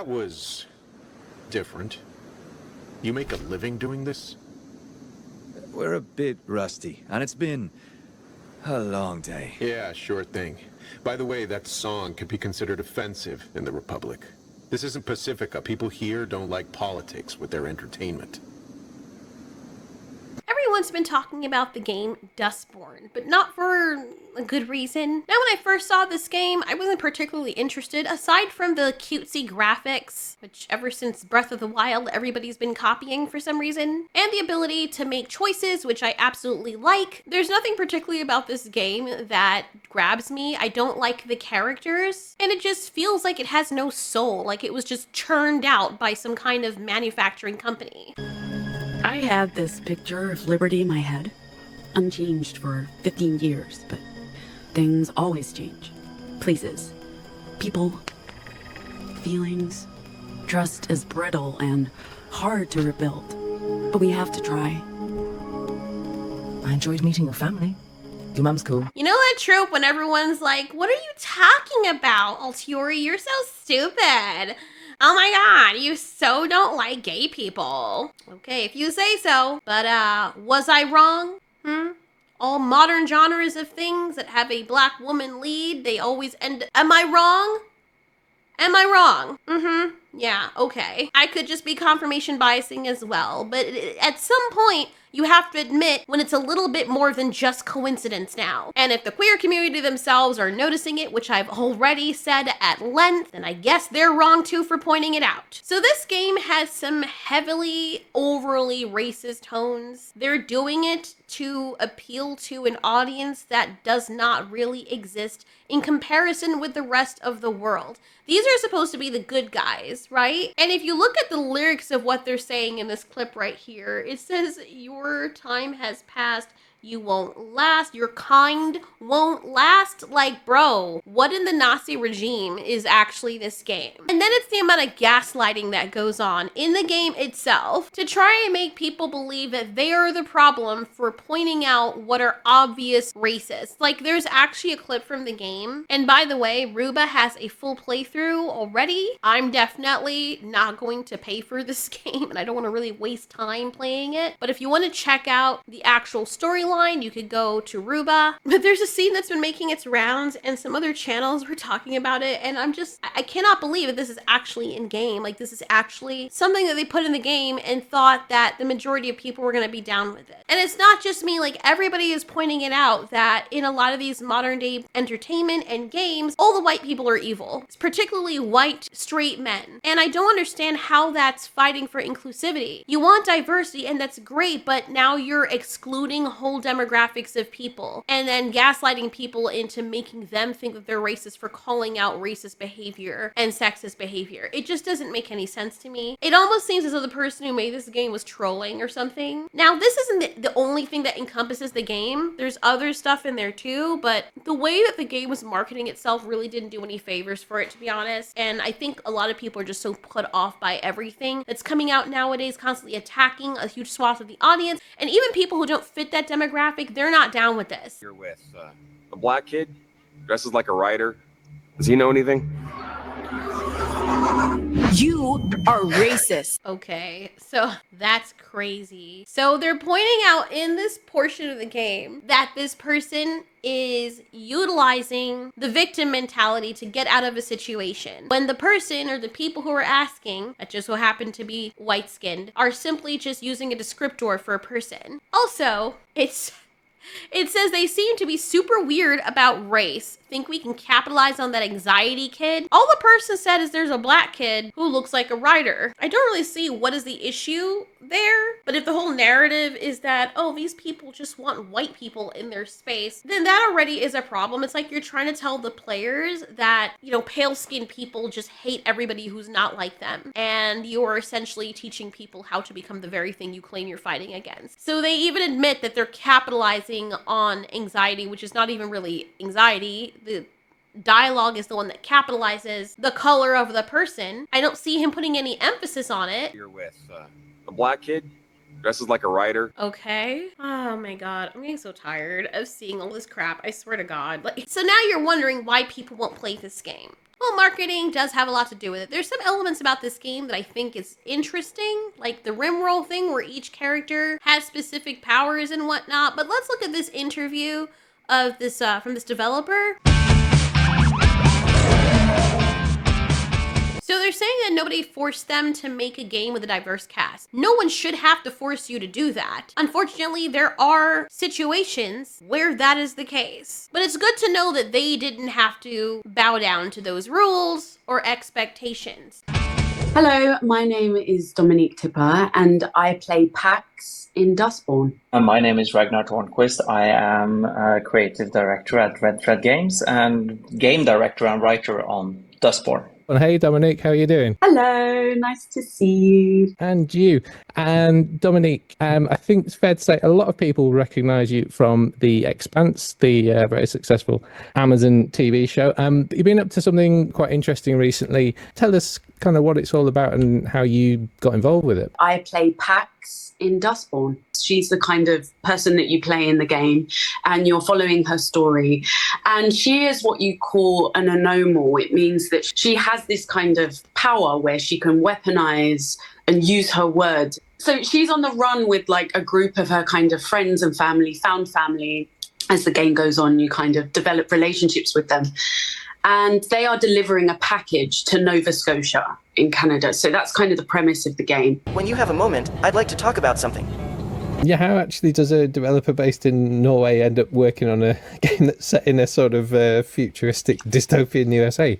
that was different. You make a living doing this? We're a bit rusty, and it's been a long day. Yeah, sure thing. By the way, that song could be considered offensive in the Republic. This isn't Pacifica. People here don't like politics with their entertainment. Everyone's been talking about the game Dustborn, but not for a good reason. Now, when I first saw this game, I wasn't particularly interested, aside from the cutesy graphics, which ever since Breath of the Wild, everybody's been copying for some reason, and the ability to make choices, which I absolutely like. There's nothing particularly about this game that grabs me. I don't like the characters, and it just feels like it has no soul, like it was just churned out by some kind of manufacturing company. I had this picture of liberty in my head, unchanged for 15 years, but things always change. Places, people, feelings. Trust is brittle and hard to rebuild, but we have to try. I enjoyed meeting your family. Your mum's cool. You know that trope when everyone's like, what are you talking about, Alteori? You're so stupid. Oh my god, you so don't like gay people. Okay, if you say so. But, was I wrong? All modern genres of things that have a black woman lead, they always end... Am I wrong? Am I wrong? Yeah, okay. I could just be confirmation biasing as well, but at some point, you have to admit when it's a little bit more than just coincidence now. And if the queer community themselves are noticing it, which I've already said at length, then I guess they're wrong too for pointing it out. So this game has some heavily, overly racist tones. They're doing it to appeal to an audience that does not really exist in comparison with the rest of the world. These are supposed to be the good guys, right? And if you look at the lyrics of what they're saying in this clip right here, it says, your time has passed, you won't last, your kind won't last. Like, bro, what in the Nazi regime is actually this game? And then it's the amount of gaslighting that goes on in the game itself to try and make people believe that they are the problem for pointing out what are obvious racists. Like, there's actually a clip from the game. And by the way, Ruba has a full playthrough already. I'm definitely not going to pay for this game, and I don't want to really waste time playing it. But if you want to check out the actual storyline, you could go to Ruba. But there's a scene that's been making its rounds, and some other channels were talking about it, and I cannot believe that this is actually in game. Like, this is actually something that they put in the game and thought that the majority of people were going to be down with it. And it's not just me, like, everybody is pointing it out that in a lot of these modern day entertainment and games, all the white people are evil. It's particularly white, straight men. And I don't understand how that's fighting for inclusivity. You want diversity, and that's great, but now you're excluding whole demographics of people and then gaslighting people into making them think that they're racist for calling out racist behavior and sexist behavior. It just doesn't make any sense to me. It almost seems as though the person who made this game was trolling or something. Now, this isn't the only thing that encompasses the game. There's other stuff in there too, but the way that the game was marketing itself really didn't do any favors for it, to be honest. And I think a lot of people are just so put off by everything that's coming out nowadays, constantly attacking a huge swath of the audience. And even people who don't fit that demographic, they're not down with this. You're with a black kid, dresses like a writer. Does he know anything? You are racist. Okay, so that's crazy. So they're pointing out in this portion of the game that this person is utilizing the victim mentality to get out of a situation, when the person or the people who are asking, that just so happen to be white-skinned, are simply just using a descriptor for a person. Also, it says they seem to be super weird about race. Think we can capitalize on that anxiety, kid? All the person said is there's a black kid who looks like a writer. I don't really see what is the issue there, but if the whole narrative is that, oh, these people just want white people in their space, then that already is a problem. It's like you're trying to tell the players that, you know, pale-skinned people just hate everybody who's not like them, and you're essentially teaching people how to become the very thing you claim you're fighting against. So they even admit that they're capitalizing on anxiety, which is not even really anxiety. The dialogue is the one that capitalizes the color of the person. I don't see him putting any emphasis on it. You're with a black kid, dresses like a writer. Okay. Oh my god, I'm getting so tired of seeing all this crap. I swear to God. Like, so now you're wondering why people won't play this game. Well, marketing does have a lot to do with it. There's some elements about this game that I think is interesting, like the rimroll thing where each character has specific powers and whatnot. But let's look at this interview of this from this developer. So they're saying that nobody forced them to make a game with a diverse cast. No one should have to force you to do that. Unfortunately, there are situations where that is the case. But it's good to know that they didn't have to bow down to those rules or expectations. Hello, my name is Dominique Tipper and I play Pax in Dustborn. My name is Ragnar Tornquist. I am a creative director at Red Thread Games and game director and writer on Dustborn. Well, hey Dominique, how are you doing? Hello, nice to see you. And you. And Dominique, I think it's fair to say a lot of people recognise you from The Expanse, the very successful Amazon TV show. You've been up to something quite interesting recently. Tell us kind of what it's all about and how you got involved with it. I play Pax in Dustborn. She's the kind of person that you play in the game and you're following her story. And she is what you call an anomal. It means that she has this kind of power where she can weaponize and use her words. So she's on the run with like a group of her kind of friends and family, found family. As the game goes on, you kind of develop relationships with them. And they are delivering a package to Nova Scotia in Canada. So that's kind of the premise of the game. When you have a moment, I'd like to talk about something. Yeah, how actually does a developer based in Norway end up working on a game that's set in a sort of futuristic dystopian USA?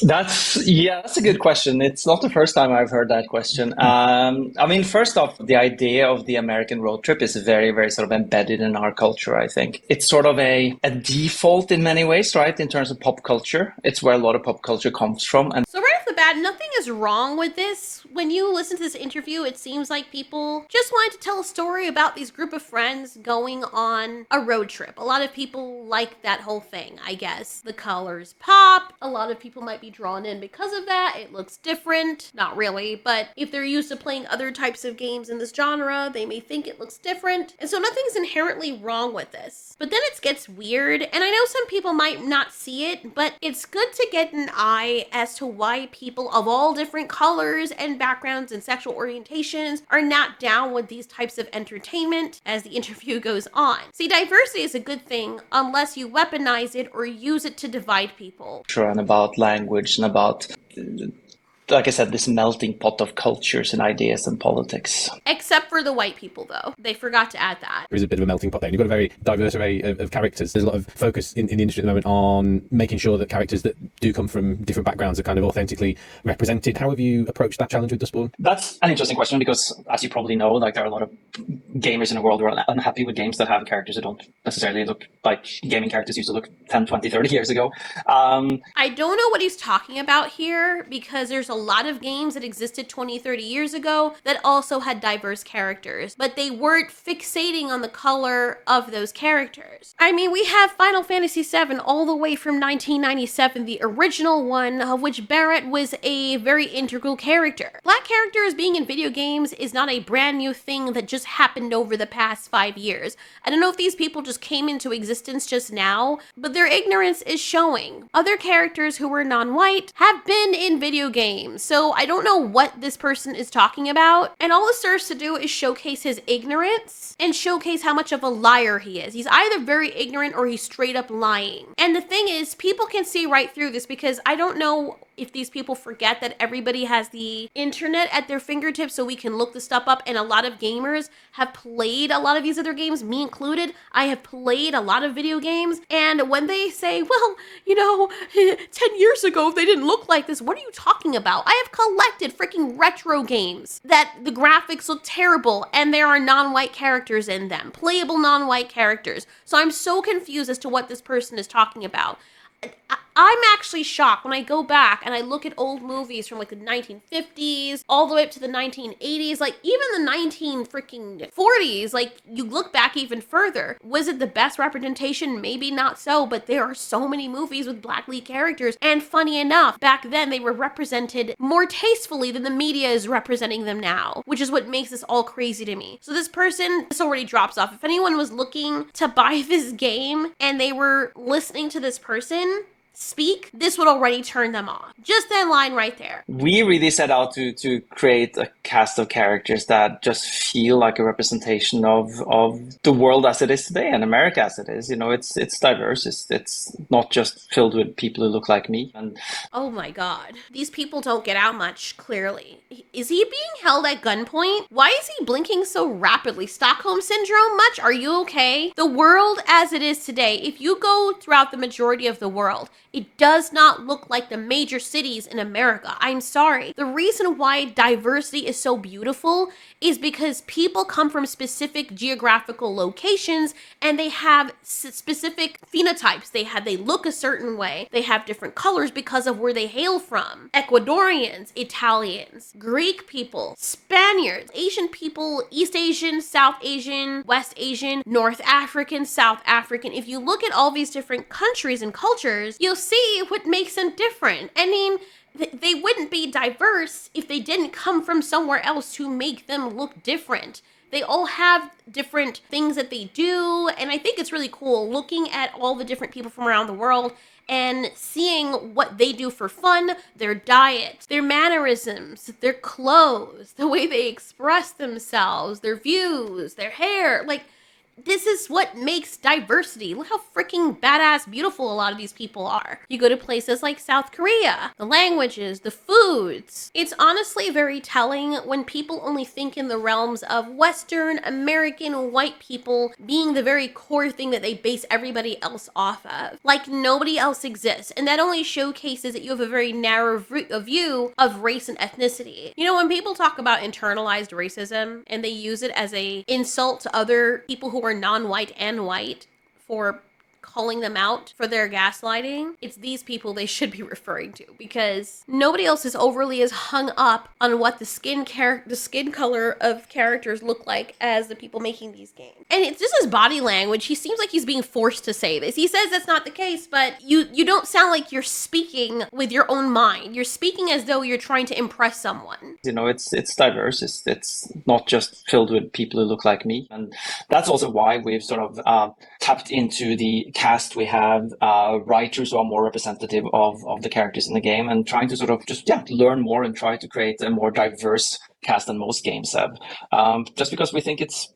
That's a good question. It's not the first time I've heard that question. I mean, first off, the idea of the American road trip is very, very sort of embedded in our culture, I think. It's sort of a default in many ways, right, in terms of pop culture. It's where a lot of pop culture comes from. And So right off the bat, nothing is wrong with this. When you listen to this interview, it seems like people just wanted to tell a story about these group of friends going on a road trip. A lot of people like that whole thing, I guess. The colors pop. A lot of people might be drawn in because of that. It looks different. Not really, but if they're used to playing other types of games in this genre, they may think it looks different. And so nothing's inherently wrong with this. But then it gets weird, and I know some people might not see it, but it's good to get an eye as to why people of all different colors and backgrounds and sexual orientations are not down with these types of entertainment as the interview goes on. See, diversity is a good thing unless you weaponize it or use it to divide people. and about language and about, like I said, this melting pot of cultures and ideas and politics. Except for the white people, though. They forgot to add that. There is a bit of a melting pot there. And you've got a very diverse array of characters. There's a lot of focus in the industry at the moment on making sure that characters that do come from different backgrounds are kind of authentically represented. How have you approached that challenge with Dustborn? That's an interesting question because, as you probably know, like there are a lot of gamers in the world who are unhappy with games that have characters that don't necessarily look like gaming characters used to look 10, 20, 30 years ago. I don't know what he's talking about here because there's a lot of games that existed 20, 30 years ago that also had diverse characters, but they weren't fixating on the color of those characters. I mean, we have Final Fantasy VII all the way from 1997, the original one, of which Barrett was a very integral character. Black characters being in video games is not a brand new thing that just happened over the past 5 years. I don't know if these people just came into existence just now, but their ignorance is showing. Other characters who were non-white have been in video games, so I don't know what this person is talking about. And all this serves to do is showcase his ignorance and showcase how much of a liar he is. He's either very ignorant or he's straight up lying. And the thing is, people can see right through this because I don't know if these people forget that everybody has the internet at their fingertips so we can look this stuff up, and a lot of gamers have played a lot of these other games, me included. I have played a lot of video games, and when they say, well, 10 years ago they didn't look like this, what are you talking about? I have collected freaking retro games that the graphics look terrible and there are non-white characters in them, playable non-white characters. So I'm so confused as to what this person is talking about. I'm actually shocked when I go back and I look at old movies from like the 1950s all the way up to the 1980s, like even the 1940s, like you look back even further. Was it the best representation? Maybe not so, but there are so many movies with black lead characters. And funny enough, back then they were represented more tastefully than the media is representing them now, which is what makes this all crazy to me. So this already drops off. If anyone was looking to buy this game and they were listening to this person speak, this would already turn them off. Just that line right there. We really set out to create a cast of characters that just feel like a representation of the world as it is today and America as it is. You know, it's diverse. It's not just filled with people who look like me. And oh my god. These people don't get out much, clearly. Is he being held at gunpoint? Why is he blinking so rapidly? Stockholm Syndrome much? Are you okay? The world as it is today, if you go throughout the majority of the world, it does not look like the major cities in America. I'm sorry. The reason why diversity is so beautiful is because people come from specific geographical locations and they have specific phenotypes. They look a certain way. They have different colors because of where they hail from. Ecuadorians, Italians, Greek people, Spaniards, Asian people, East Asian, South Asian, West Asian, North African, South African. If you look at all these different countries and cultures, you'll see what makes them different. I mean, they wouldn't be diverse if they didn't come from somewhere else to make them look different. They all have different things that they do, and I think it's really cool looking at all the different people from around the world and seeing what they do for fun, their diet, their mannerisms, their clothes, the way they express themselves, their views, their hair. Like, this is what makes diversity. Look how freaking badass beautiful a lot of these people are. You go to places like South Korea, the languages, the foods. It's honestly very telling when people only think in the realms of Western American white people being the very core thing that they base everybody else off of. Like nobody else exists. And that only showcases that you have a very narrow view of race and ethnicity. You know, when people talk about internalized racism and they use it as a insult to other people who are non-white and white for calling them out for their gaslighting, it's these people they should be referring to, because nobody else is overly as hung up on what the skin color of characters look like as the people making these games. And it's just his body language. He seems like he's being forced to say this. He says that's not the case, but you don't sound like you're speaking with your own mind. You're speaking as though you're trying to impress someone. you know, it's diverse. It's not just filled with people who look like me, and that's also why we've sort of tapped into the cast. We have writers who are more representative of the characters in the game, and trying to sort of just learn more and try to create a more diverse cast than most games have. Just because we think it's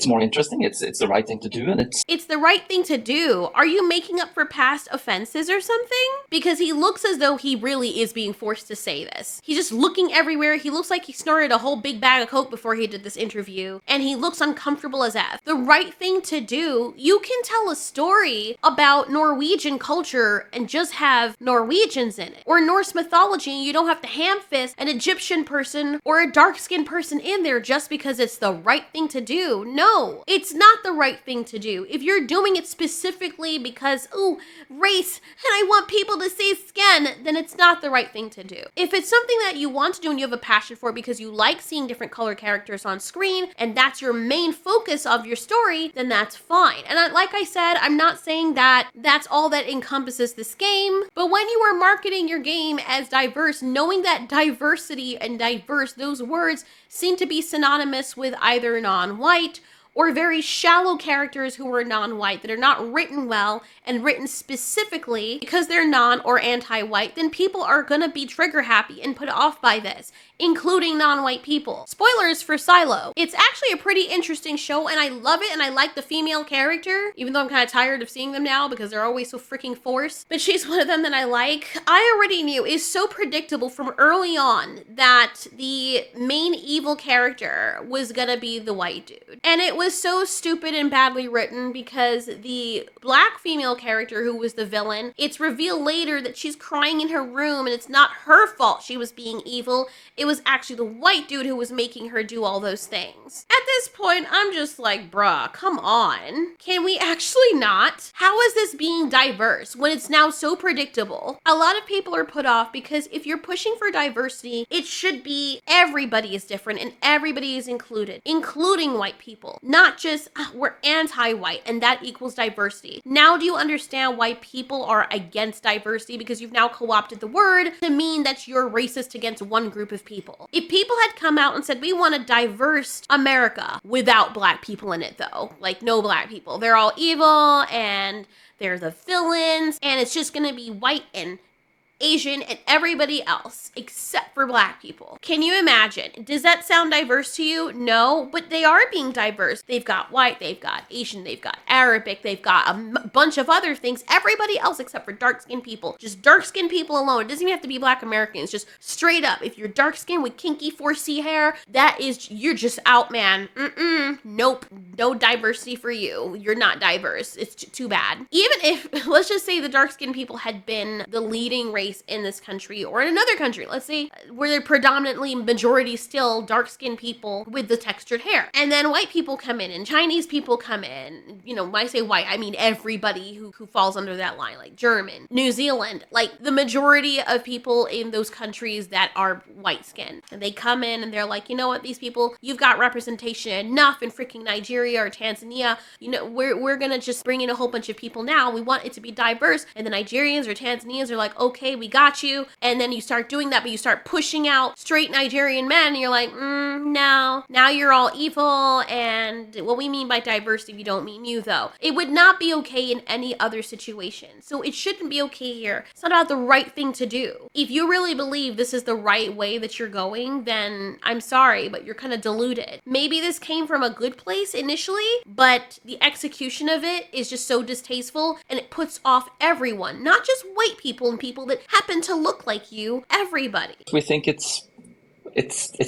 more interesting. It's the right thing to do, and it's the right thing to do. Are you making up for past offenses or something? Because he looks as though he really is being forced to say this. He's just looking everywhere. He looks like he snorted a whole big bag of coke before he did this interview, and he looks uncomfortable as F. The right thing to do, you can tell a story about Norwegian culture and just have Norwegians in it. Or Norse mythology, you don't have to ham-fist an Egyptian person or a dark-skinned person in there just because it's the right thing to do. No, it's not the right thing to do. If you're doing it specifically because, ooh, race, and I want people to see skin, then it's not the right thing to do. If it's something that you want to do and you have a passion for because you like seeing different color characters on screen, and that's your main focus of your story, then that's fine. And like I said, I'm not saying that that's all that encompasses this game, but when you are marketing your game as diverse, knowing that diversity and diverse, those words seem to be synonymous with either non-white or very shallow characters who are non-white that are not written well and written specifically because they're non or anti-white, then people are gonna be trigger happy and put off by this, including non-white people. Spoilers for Silo. It's actually a pretty interesting show and I love it, and I like the female character, even though I'm kind of tired of seeing them now because they're always so freaking forced, but she's one of them that I like. I already knew, it's so predictable from early on that the main evil character was gonna be the white dude. And it was so stupid and badly written because the black female character who was the villain, it's revealed later that she's crying in her room and it's not her fault she was being evil. It was actually the white dude who was making her do all those things. At this point, I'm just like, bruh, come on. Can we actually not? How is this being diverse when it's now so predictable? A lot of people are put off because if you're pushing for diversity, it should be everybody is different and everybody is included, including white people. Not just, we're anti-white and that equals diversity. Now do you understand why people are against diversity? Because you've now co-opted the word to mean that you're racist against one group of people. If people had come out and said, we want a diverse America without black people in it though, like no black people, they're all evil and they're the villains, and it's just gonna be white and Asian, and everybody else except for black people. Can you imagine? Does that sound diverse to you? No, but they are being diverse. They've got white, they've got Asian, they've got Arabic, they've got a bunch of other things. Everybody else except for dark-skinned people. Just dark-skinned people alone. It doesn't even have to be black Americans. Just straight up, if you're dark-skinned with kinky 4C hair, you're just out, man. Nope. No diversity for you. You're not diverse. It's too bad. Even if, let's just say the dark-skinned people had been the leading race in this country or in another country, let's say where they're predominantly majority still dark-skinned people with the textured hair, and then white people come in and Chinese people come in, when I say white, I mean everybody who falls under that line, like German, New Zealand, like the majority of people in those countries that are white skinned, and they come in and they're like, you know what, these people, you've got representation enough in freaking Nigeria or Tanzania, we're gonna just bring in a whole bunch of people now, we want it to be diverse, and the Nigerians or Tanzanians are like, okay, we got you. And then you start doing that, but you start pushing out straight Nigerian men, and you're like, no, now you're all evil, and what we mean by diversity, we don't mean you, though. It would not be okay in any other situation. So it shouldn't be okay here. It's not about the right thing to do. If you really believe this is the right way that you're going, then I'm sorry, but you're kind of deluded. Maybe this came from a good place initially, but the execution of it is just so distasteful, and it puts off everyone, not just white people and people that happen to look like you, everybody. We think it's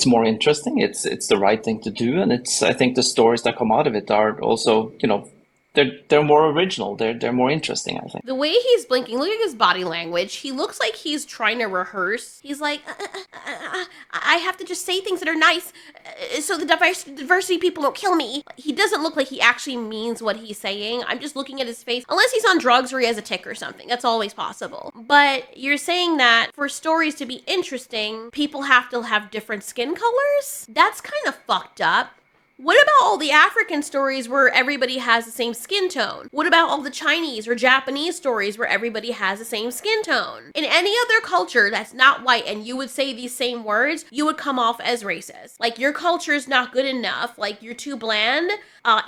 more interesting. It's the right thing to do, and I think the stories that come out of it are also, they're more original. They're more interesting, I think. The way he's blinking, look at his body language. He looks like he's trying to rehearse. He's like, I have to just say things that are nice so the diversity people don't kill me. He doesn't look like he actually means what he's saying. I'm just looking at his face. Unless he's on drugs or he has a tick or something. That's always possible. But you're saying that for stories to be interesting, people have to have different skin colors? That's kind of fucked up. What about all the African stories where everybody has the same skin tone? What about all the Chinese or Japanese stories where everybody has the same skin tone? In any other culture that's not white and you would say these same words, you would come off as racist. Like, your culture is not good enough, like you're too bland.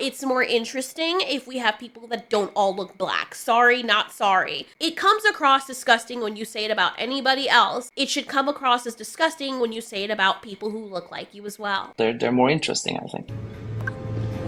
It's more interesting if we have people that don't all look black. Sorry, not sorry. It comes across disgusting when you say it about anybody else. It should come across as disgusting when you say it about people who look like you as well. They're more interesting, I think.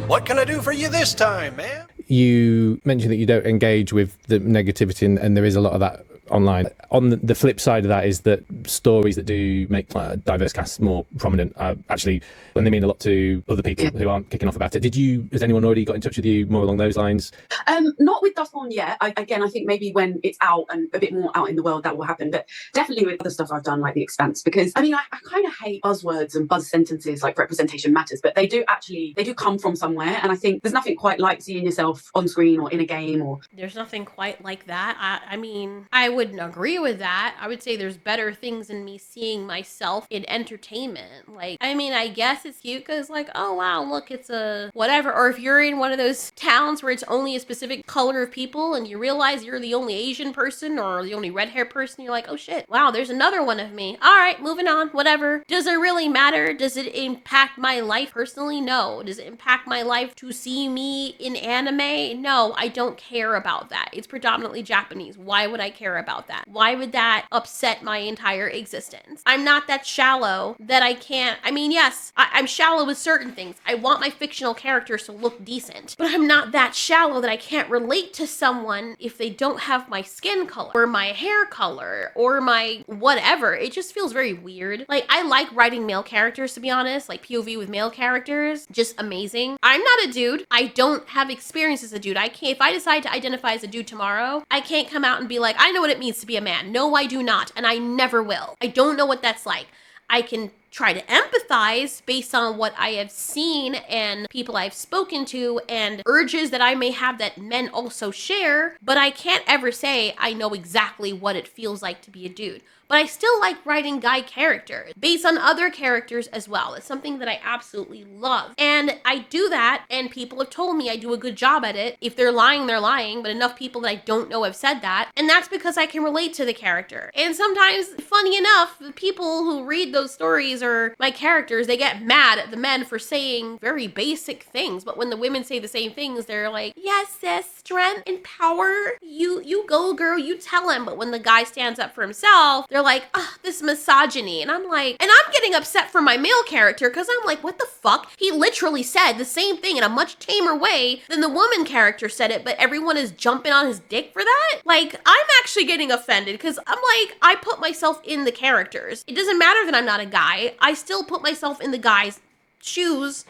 What can I do for you this time, man? You mentioned that you don't engage with the negativity, and there is a lot of that online. On the flip side of that is that stories that do make diverse casts more prominent actually, when they mean a lot to other people who aren't kicking off about it. Has anyone already got in touch with you more along those lines? Not with Dustborn yet. I think maybe when it's out and a bit more out in the world, that will happen. But definitely with other stuff I've done, like The Expanse, because I kind of hate buzzwords and buzz sentences like representation matters, but they do come from somewhere. And I think there's nothing quite like seeing yourself on screen or in a game, or there's nothing quite like that. I wouldn't agree with that. I would say there's better things than me seeing myself in entertainment. I guess it's cute because oh wow, look, it's a whatever. Or if you're in one of those towns where it's only a specific color of people and you realize you're the only Asian person or the only red hair person, you're like, oh shit, wow, there's another one of me. All right, moving on, whatever. Does it really matter? Does it impact my life personally? No. Does it impact my life to see me in anime? No, I don't care about that. It's predominantly Japanese. Why would I care about that? Why would that upset my entire existence? I'm not that shallow that I can't. Yes, I'm shallow with certain things. I want my fictional characters to look decent, but I'm not that shallow that I can't relate to someone if they don't have my skin color or my hair color or my whatever. It just feels very weird. I like writing male characters, to be honest, like POV with male characters, just amazing. I'm not a dude. I don't have experience as a dude. I can't, if I decide to identify as a dude tomorrow, I can't come out and be like, I know what it means to be a man. No, I do not. And I never will. I don't know what that's like. I can try to empathize based on what I have seen and people I've spoken to and urges that I may have that men also share, but I can't ever say I know exactly what it feels like to be a dude. But I still like writing guy characters based on other characters as well. It's something that I absolutely love. And I do that, and people have told me I do a good job at it. If they're lying, they're lying, but enough people that I don't know have said that. And that's because I can relate to the character. And sometimes, funny enough, the people who read those stories guys or my characters, they get mad at the men for saying very basic things. But when the women say the same things, they're like, yes, sis, strength and power. You go, girl, you tell him. But when the guy stands up for himself, they're like, oh, this misogyny. And I'm like, and I'm getting upset for my male character because I'm like, what the fuck? He literally said the same thing in a much tamer way than the woman character said it, but everyone is jumping on his dick for that? Like, I'm actually getting offended because I'm like, I put myself in the characters. It doesn't matter that I'm not a guy. I still put myself in the guy's shoes,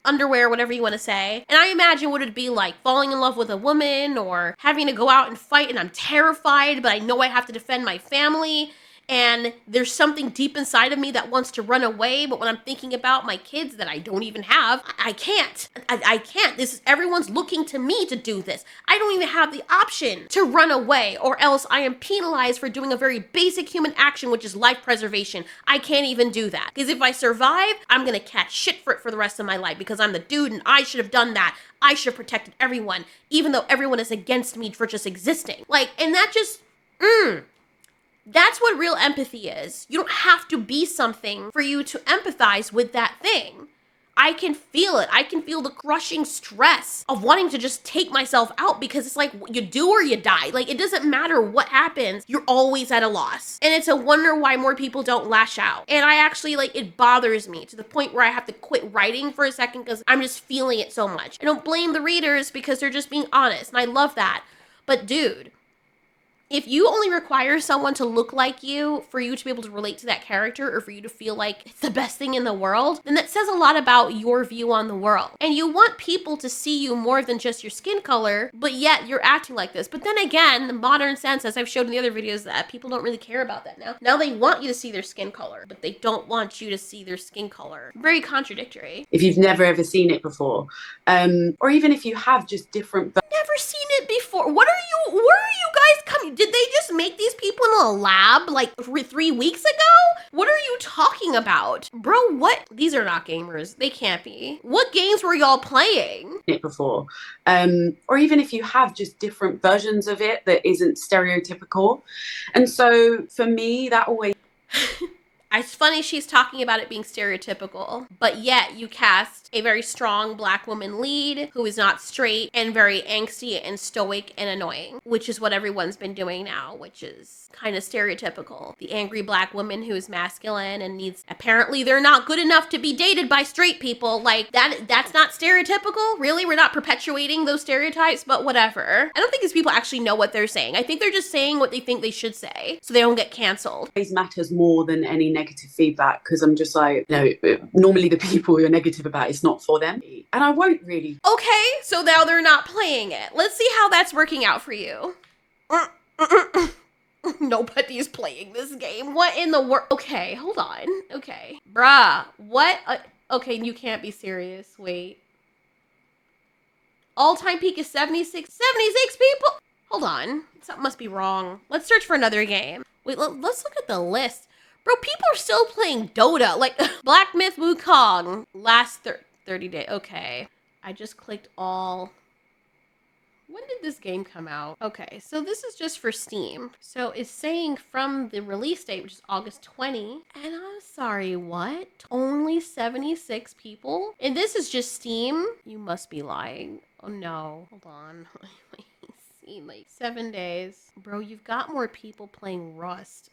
underwear, whatever you want to say. And I imagine what it'd be like falling in love with a woman or having to go out and fight and I'm terrified, but I know I have to defend my family. And there's something deep inside of me that wants to run away, but when I'm thinking about my kids that I don't even have, I can't. I can't. Everyone's looking to me to do this. I don't even have the option to run away, or else I am penalized for doing a very basic human action, which is life preservation. I can't even do that. Because if I survive, I'm gonna catch shit for it for the rest of my life because I'm the dude and I should have done that. I should have protected everyone, even though everyone is against me for just existing. Like, and that just, that's what real empathy is. You don't have to be something for you to empathize with that thing. I can feel it. I can feel the crushing stress of wanting to just take myself out because it's like you do or you die. Like, it doesn't matter what happens. You're always at a loss. And it's a wonder why more people don't lash out. And I actually, like, it bothers me to the point where I have to quit writing for a second because I'm just feeling it so much. I don't blame the readers because they're just being honest. And I love that. But dude, if you only require someone to look like you for you to be able to relate to that character or for you to feel like it's the best thing in the world, then that says a lot about your view on the world. And you want people to see you more than just your skin color, but yet you're acting like this. But then again, the modern sense, as I've showed in the other videos, that people don't really care about that now. Now they want you to see their skin color, but they don't want you to see their skin color. Very contradictory. If you've never ever seen it before, or even if you have just different... Never seen it before. Where are you guys coming? Did they just make these people in a lab like 3 weeks ago? What are you talking about? Bro, what? These are not gamers. They can't be. What games were y'all playing? It before, or even if you have just different versions of it that isn't stereotypical. And so for me, that always... It's funny she's talking about it being stereotypical, but yet you cast a very strong black woman lead who is not straight and very angsty and stoic and annoying, which is what everyone's been doing now, which is kind of stereotypical. The angry black woman who is masculine and needs, apparently they're not good enough to be dated by straight people. Like, that's not stereotypical? Really? We're not perpetuating those stereotypes, but whatever. I don't think these people actually know what they're saying. I think they're just saying what they think they should say so they don't get canceled. It matters more than any negative feedback because I'm just like, normally the people you're negative about, it's not for them. And I won't really. Okay, so now they're not playing it. Let's see how that's working out for you. Nobody's playing this game. What in the world? Okay, hold on. Okay. Bruh, what? Okay, you can't be serious. Wait. All-time peak is 76 people? Hold on. Something must be wrong. Let's search for another game. Wait, let's look at the list. Bro, people are still playing Dota. Like, Black Myth Wukong. Last 30 days. Okay. I just clicked all. When did this game come out? Okay, so this is just for Steam. So it's saying from the release date, which is August 20. And I'm sorry, what? Only 76 people? And this is just Steam? You must be lying. Oh no. Hold on. See, like 7 days. Bro, you've got more people playing Rust.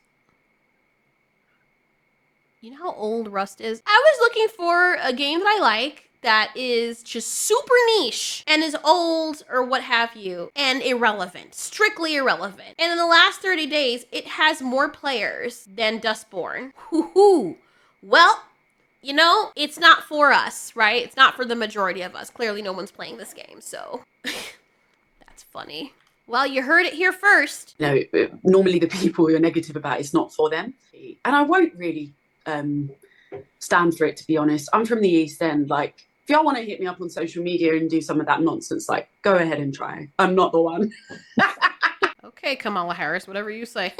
You know how old Rust is? I was looking for a game that I like that is just super niche and is old or what have you and irrelevant, strictly irrelevant. And in the last 30 days, it has more players than Dustborn. Hoo-hoo. Well, you know, it's not for us, right? It's not for the majority of us. Clearly no one's playing this game, so that's funny. Well, you heard it here first. Normally the people you're negative about, it's not for them. And I won't really stand for it, to be honest. I'm from the East End. Like, if y'all want to hit me up on social media and do some of that nonsense, like, go ahead and try. I'm not the one. Okay, Kamala Harris, whatever you say.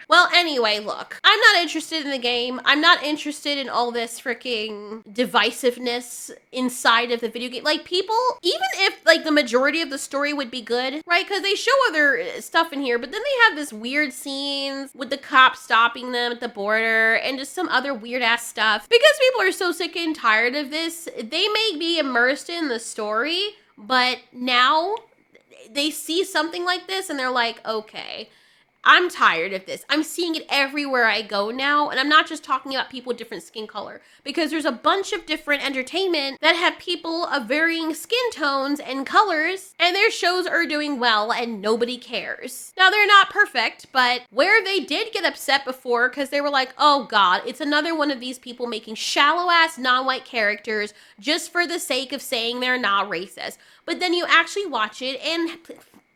Well, anyway, look, I'm not interested in the game. I'm not interested in all this freaking divisiveness inside of the video game. Like, people, even if, like, the majority of the story would be good, right? Because they show other stuff in here, but then they have this weird scenes with the cops stopping them at the border and just some other weird-ass stuff. Because people are so sick and tired of this, they may be immersed in the story, but now they see something like this and they're like, okay, I'm tired of this. I'm seeing it everywhere I go now. And I'm not just talking about people with different skin color, because there's a bunch of different entertainment that have people of varying skin tones and colors, and their shows are doing well and nobody cares. Now, they're not perfect, but where they did get upset before, because they were like, oh God, it's another one of these people making shallow ass non-white characters just for the sake of saying they're not racist. But then you actually watch it and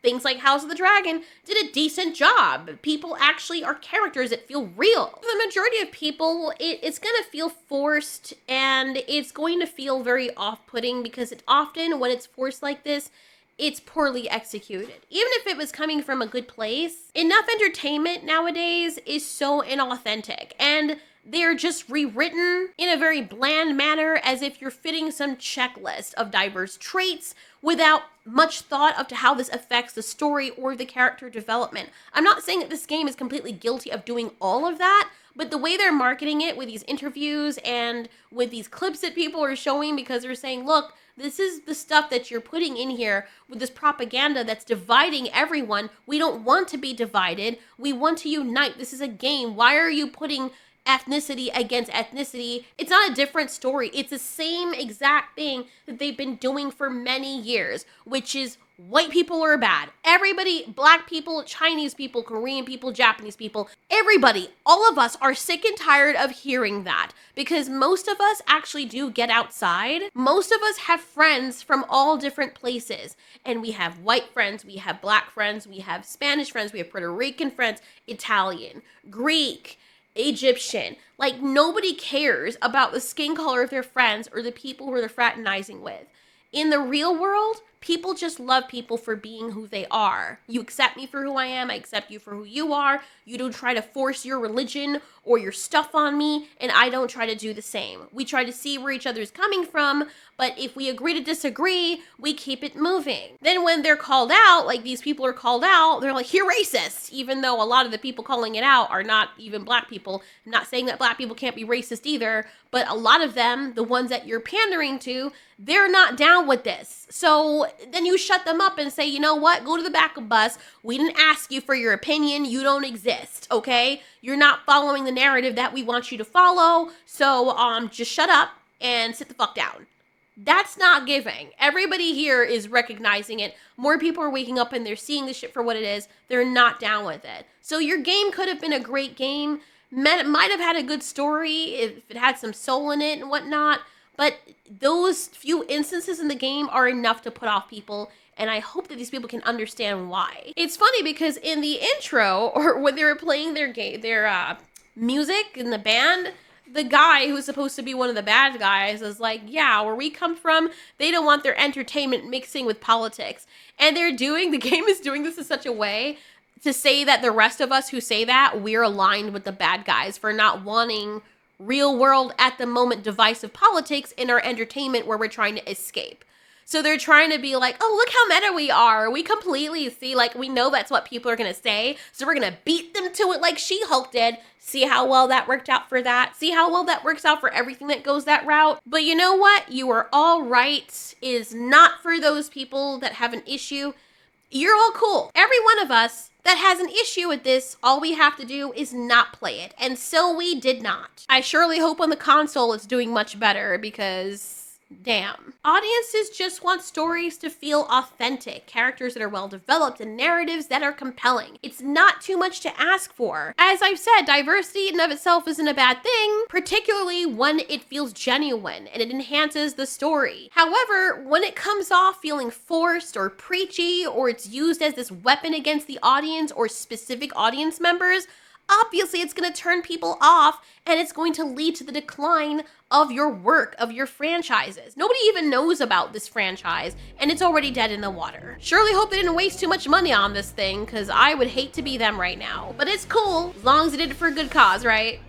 things like House of the Dragon did a decent job. People actually are characters that feel real. For the majority of people, it's gonna feel forced, and it's going to feel very off-putting, because it often, when it's forced like this, it's poorly executed. Even if it was coming from a good place, enough entertainment nowadays is so inauthentic, and they're just rewritten in a very bland manner, as if you're fitting some checklist of diverse traits without much thought of to how this affects the story or the character development. I'm not saying that this game is completely guilty of doing all of that, but the way they're marketing it with these interviews and with these clips that people are showing, because they're saying, look, this is the stuff that you're putting in here with this propaganda that's dividing everyone. We don't want to be divided. We want to unite. This is a game. Why are you putting ethnicity against ethnicity? It's not a different story. It's the same exact thing that they've been doing for many years, which is white people are bad. Everybody, black people, Chinese people, Korean people, Japanese people, everybody, all of us are sick and tired of hearing that, because most of us actually do get outside. Most of us have friends from all different places, and we have white friends, we have black friends, we have Spanish friends, we have Puerto Rican friends, Italian, Greek, Egyptian. Like, nobody cares about the skin color of their friends or the people who they're fraternizing with. In the real world, people just love people for being who they are. You accept me for who I am, I accept you for who you are. You don't try to force your religion or your stuff on me, and I don't try to do the same. We try to see where each other's coming from, but if we agree to disagree, we keep it moving. Then when they're called out, like these people are called out, they're like, you're racist, even though a lot of the people calling it out are not even black people. I'm not saying that black people can't be racist either, but a lot of them, the ones that you're pandering to, they're not down with this. So then you shut them up and say, you know what, go to the back of the bus. We didn't ask you for your opinion. You don't exist, okay? You're not following the narrative that we want you to follow. So just shut up and sit the fuck down. That's not giving. Everybody here is recognizing it. More people are waking up and they're seeing this shit for what it is. They're not down with it. So your game could have been a great game. Might have had a good story if it had some soul in it and whatnot. But those few instances in the game are enough to put off people, and I hope that these people can understand why. It's funny because in the intro, or when they were playing their music in the band, the guy who's supposed to be one of the bad guys is like, yeah, where we come from, they don't want their entertainment mixing with politics. And the game is doing this in such a way to say that the rest of us who say that, we're aligned with the bad guys for not wanting real world, at the moment, divisive politics in our entertainment where we're trying to escape. So they're trying to be like, oh, look how meta we are. We completely see, like, we know that's what people are going to say. So we're going to beat them to it like She-Hulk did. See how well that worked out for that? See how well that works out for everything that goes that route? But you know what? You are all right. It is not for those people that have an issue. You're all cool. Every one of us that has an issue with this, all we have to do is not play it. And so we did not. I surely hope on the console it's doing much better, because damn. Audiences just want stories to feel authentic, characters that are well developed, and narratives that are compelling. It's not too much to ask for. As I've said, diversity in and of itself isn't a bad thing, particularly when it feels genuine and it enhances the story. However, when it comes off feeling forced or preachy, or it's used as this weapon against the audience or specific audience members, obviously it's going to turn people off and it's going to lead to the decline of your work, of your franchises. Nobody even knows about this franchise and it's already dead in the water. Surely hope they didn't waste too much money on this thing because I would hate to be them right now. But it's cool as long as they did it for a good cause, right?